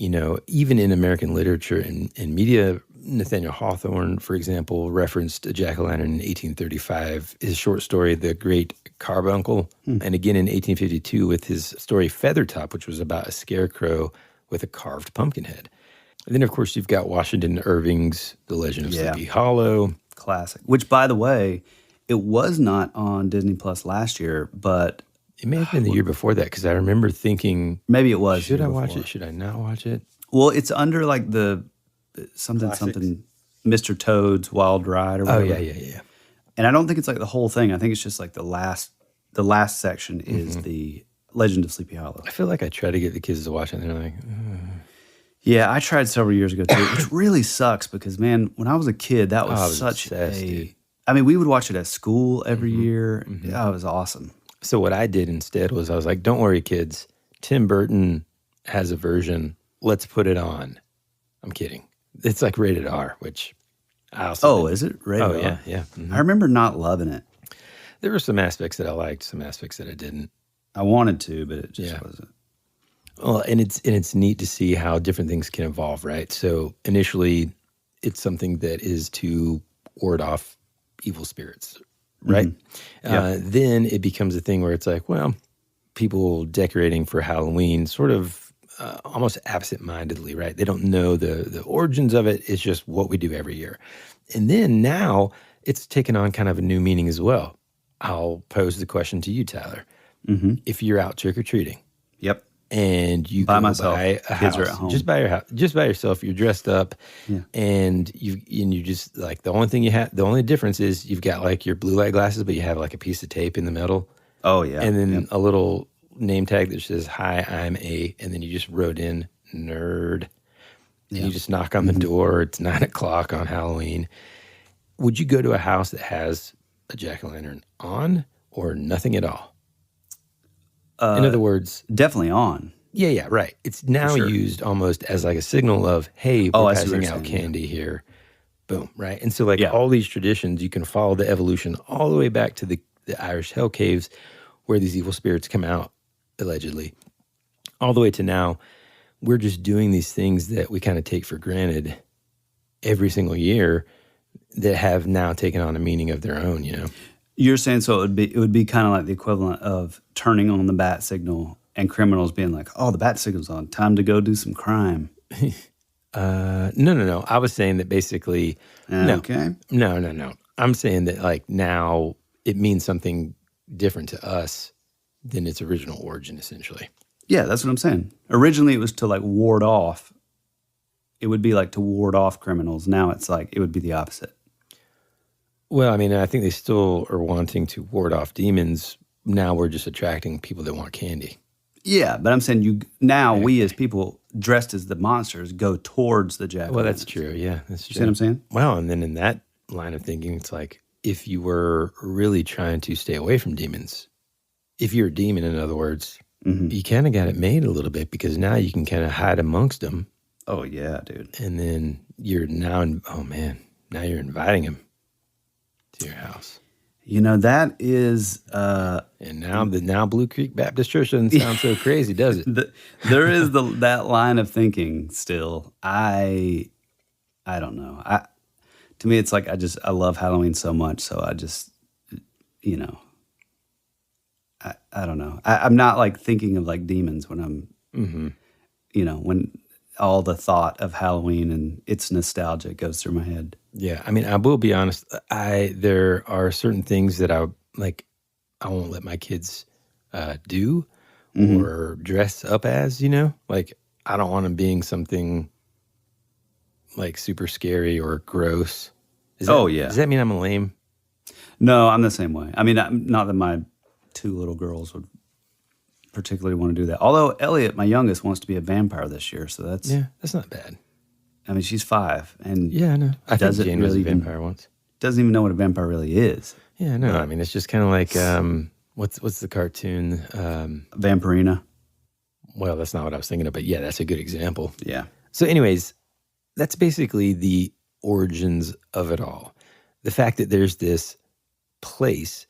even in American literature and media. Nathaniel Hawthorne, for example, referenced a jack-o'-lantern in 1835, his short story, The Great Carbuncle, and again in 1852 with his story Feathertop, which was about a scarecrow with a carved pumpkin head. And then, of course, you've got Washington Irving's The Legend of Sleepy Hollow. Classic. Which, by the way, it was not on Disney Plus last year, but... It may have been the year before that, because I remember thinking... Maybe it was. Should I watch it? Should I not watch it? Well, it's under like the something Mr. Toad's Wild Ride or whatever. Oh, yeah. And I don't think it's like the whole thing. I think it's just like the last section is the Legend of Sleepy Hollow. I feel like I try to get the kids to watch it, and they're like... Yeah, I tried several years ago too, which really sucks because, man, when I was a kid, that was such obsessed, a... dude. I mean, we would watch it at school every year. Yeah, it was awesome. So what I did instead was I was like, don't worry, kids. Tim Burton has a version. Let's put it on. I'm kidding. It's like rated R, which I also... Oh, is it rated R? Yeah. Mm-hmm. I remember not loving it. There were some aspects that I liked, some aspects that I didn't. I wanted to, but it just wasn't. Well, and it's neat to see how different things can evolve, right? So initially, it's something that is to ward off evil spirits, right? Then it becomes a thing where it's like, well, people decorating for Halloween sort of almost absent-mindedly, right? They don't know the origins of it. It's just what we do every year. And then now it's taken on kind of a new meaning as well. I'll pose the question to you, Tyler. Mm-hmm. If you're out trick-or-treating. Yep. And you by go myself, by a house, kids are at home. just by your house, just by yourself. You're dressed up, and you just like the only thing you have. The only difference is you've got like your blue light glasses, but you have like a piece of tape in the middle. Oh yeah, and then a little name tag that says "Hi, I'm A," and then you just wrote in "nerd." And you just knock on the door. It's 9:00 on Halloween. Would you go to a house that has a jack-o'-lantern on or nothing at all? In other words... Definitely on. Yeah, right. It's now used almost as like a signal of, hey, we're passing out candy here. Boom, right? And so like all these traditions, you can follow the evolution all the way back to the Irish hell caves where these evil spirits come out, allegedly. All the way to now, we're just doing these things that we kind of take for granted every single year that have now taken on a meaning of their own, You're saying so it would be kind of like the equivalent of turning on the bat signal and criminals being like, oh, the bat signal's on, time to go do some crime. No. I was saying that basically, okay. No. I'm saying that like now it means something different to us than its original origin, essentially. Yeah, that's what I'm saying. Originally it was to like ward off. It would be like to ward off criminals. Now it's like, it would be the opposite. Well, I mean, I think they still are wanting to ward off demons. Now we're just attracting people that want candy. Yeah, but I'm saying we as people dressed as the monsters go towards the jack-o'-lantern. Well, that's true. Yeah, that's true. See what I'm saying? Well, and then in that line of thinking, it's like if you were really trying to stay away from demons, if you're a demon, in other words, you kind of got it made a little bit because now you can kind of hide amongst them. Oh, yeah, dude. And then you're now you're inviting them to your house. That is... and now Blue Creek Baptist Church doesn't sound so crazy, does it? There is that line of thinking still. I don't know. To me, it's like I love Halloween so much, so I just, I don't know. I'm not like thinking of like demons when I'm, when all the thought of Halloween and its nostalgia goes through my head. Yeah, I mean, I will be honest. There are certain things that I won't let my kids do or dress up as. Like I don't want them being something like super scary or gross. Does that mean I'm a lame? No, I'm the same way. I mean, not that my two little girls would particularly want to do that. Although Elliot, my youngest, wants to be a vampire this year, so that's not bad. I mean, she's 5, and I know. I think Jane was a vampire once. doesn't even know what a vampire really is. Yeah, no, I mean, it's just kind of like, what's the cartoon? Vampirina. Well, that's not what I was thinking of, but yeah, that's a good example. Yeah. So anyways, that's basically the origins of it all. The fact that there's this place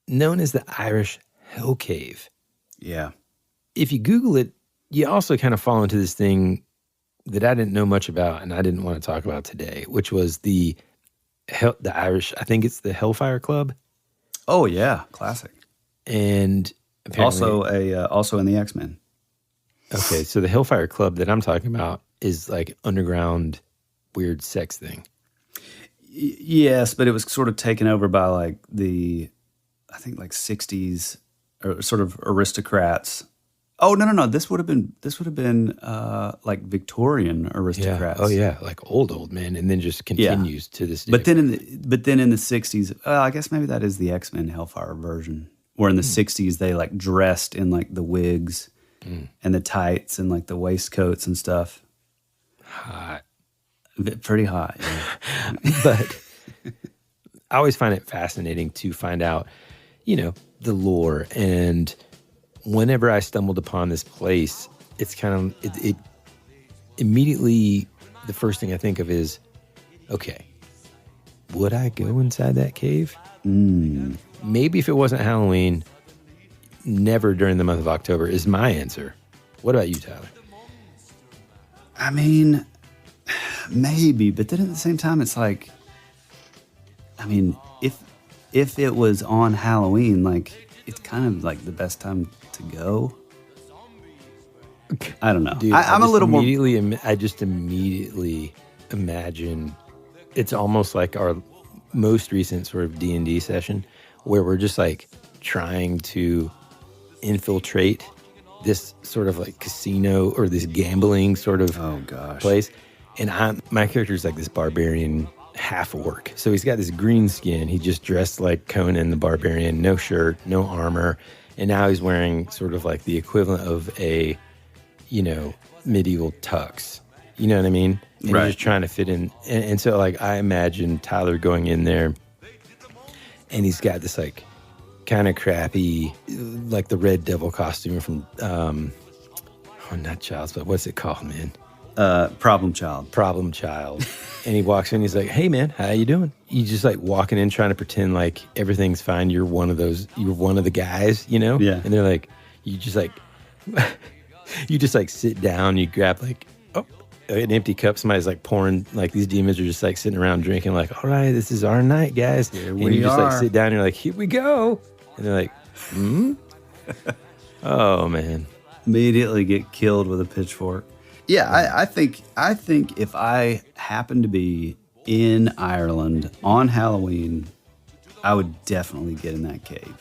known as the Irish Hell Cave. Yeah. If you Google it, you also kind of fall into this thing that I didn't know much about and I didn't want to talk about today, which was the Irish, I think it's the Hellfire Club. Oh yeah, classic. And also in the X-Men. Okay, so the Hellfire Club that I'm talking about is like underground weird sex thing. Yes, but it was sort of taken over by like I think like 60s or sort of aristocrats. Oh no! This would have been like Victorian aristocrats. Yeah. Oh yeah, like old man, and then just continues to this day. But then in the 60s, I guess maybe that is the X-Men Hellfire version. Where in the 60s they like dressed in like the wigs and the tights and like the waistcoats and stuff. Hot, pretty hot. Yeah. But I always find it fascinating to find out, the lore. And whenever I stumbled upon this place, it's kind of, it immediately, the first thing I think of is, okay, would I go inside that cave? Maybe if it wasn't Halloween, never during the month of October is my answer. What about you, Tyler? I mean, maybe, but then at the same time, it's like, I mean, if it was on Halloween, like, it's kind of like the best time to go. I don't know. Dude, I'm a little more. I just immediately imagine it's almost like our most recent sort of D&D session where we're just like trying to infiltrate this sort of like casino or this gambling sort of place. And my character is like this barbarian half orc. So he's got this green skin. He just dressed like Conan the Barbarian, no shirt, no armor. And now he's wearing sort of like the equivalent of a, medieval tux. You know what I mean? And right. He's just trying to fit in. And so like I imagine Tyler going in there and he's got this like kind of crappy, like the Red Devil costume from, not Child's, but what's it called, man? Problem Child. And he walks in, he's like, hey man, how you doing? You just like walking in trying to pretend like everything's fine. You're one of the guys, Yeah. And they're like, you just like sit down, you grab like, an empty cup. Somebody's like pouring, like these demons are just like sitting around drinking like, all right, this is our night, guys. And you just like sit down and you're like, here we go. And they're like, oh man. Immediately get killed with a pitchfork. Yeah, I think if I happened to be in Ireland on Halloween, I would definitely get in that cave.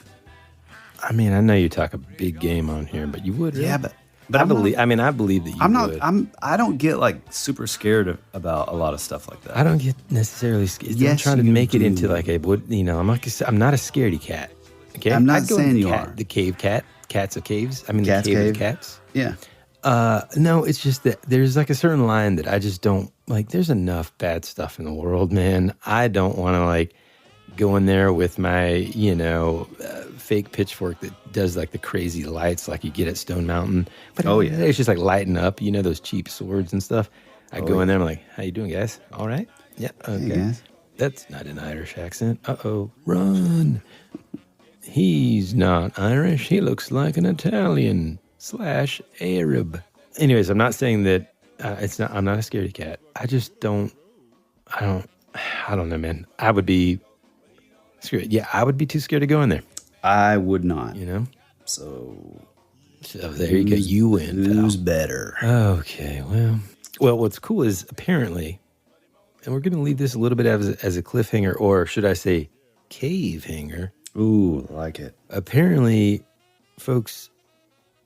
I mean, I know you talk a big game on here, but you would. Really? Yeah, but I believe that you would. I don't get like super scared about a lot of stuff like that. I don't get necessarily scared. Yes, I'm trying to make it into like I'm not a scaredy cat. Okay, I'm not saying you are. The cave cat, cats of caves. I mean, Cat's the cave cave. of cats. Yeah. No, it's just that there's like a certain line that I just don't like. There's enough bad stuff in the world, man. I don't want to like go in there with my, fake pitchfork that does like the crazy lights like you get at Stone Mountain. But it's just like lighting up, those cheap swords and stuff. I go in there, I'm like, how you doing, guys? All right? Yeah, okay. Hey, guys. That's not an Irish accent. Uh-oh, run. He's not Irish. He looks like an Italian/Arab. Anyways, I'm not saying that I'm not a scaredy cat. I just don't know, man. I would be scared. Yeah, I would be too scared to go in there. I would not. So there you go. You win. Who's better? Okay, well, what's cool is apparently, and we're going to leave this a little bit as a cliffhanger, or should I say cave hanger. Ooh, I like it. Apparently, folks,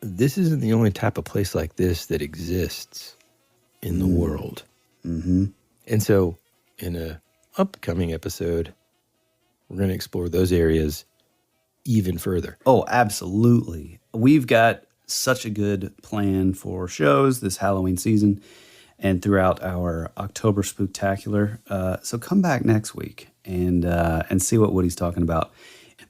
this isn't the only type of place like this that exists in the world. Mm-hmm. And so in an upcoming episode, we're going to explore those areas even further. Oh, absolutely. We've got such a good plan for shows this Halloween season and throughout our October Spooktacular. So come back next week and see what Woody's talking about.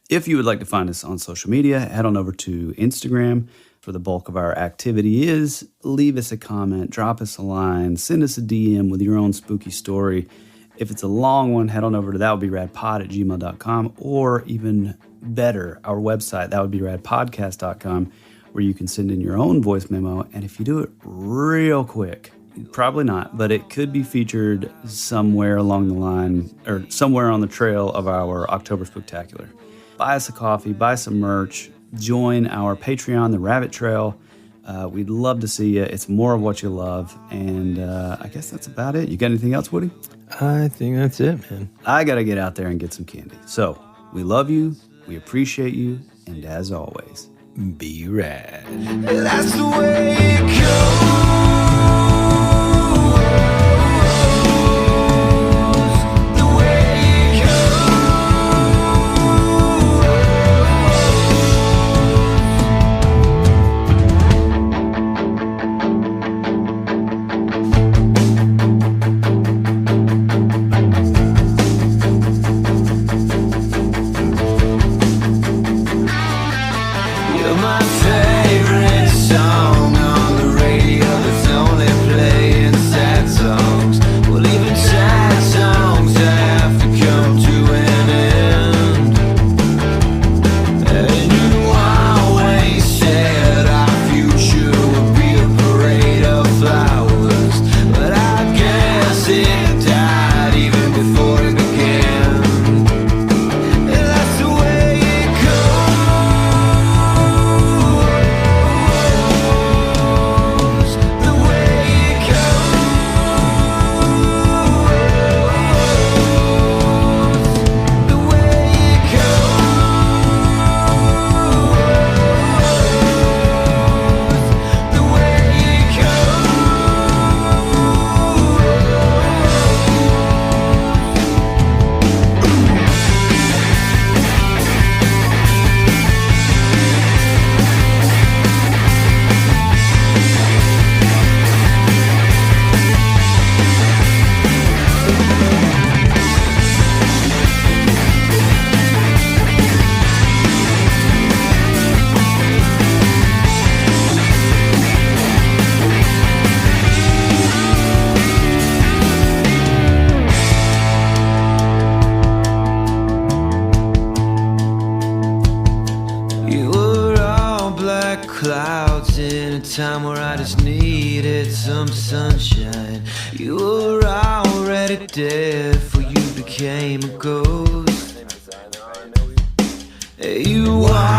If you would like to find us on social media, head on over to Instagram. For the bulk of our activity is leave us a comment, drop us a line, send us a DM with your own spooky story. If it's a long one, head on over to thatwouldberadpod@gmail.com, or even better, our website, thatwouldberadpodcast.com, where you can send in your own voice memo. And if you do it real quick, probably not, but it could be featured somewhere along the line or somewhere on the trail of our October Spooktacular. Buy us a coffee, buy some merch, join our Patreon, The Rabbit Trail. We'd love to see you. It's more of what you love. And I guess that's about it. You got anything else, Woody? I think that's it, man. I got to get out there and get some candy. So we love you. We appreciate you. And as always, be rad. That's the way it goes. Time where I just needed some sunshine. You were already dead before you became a ghost. You are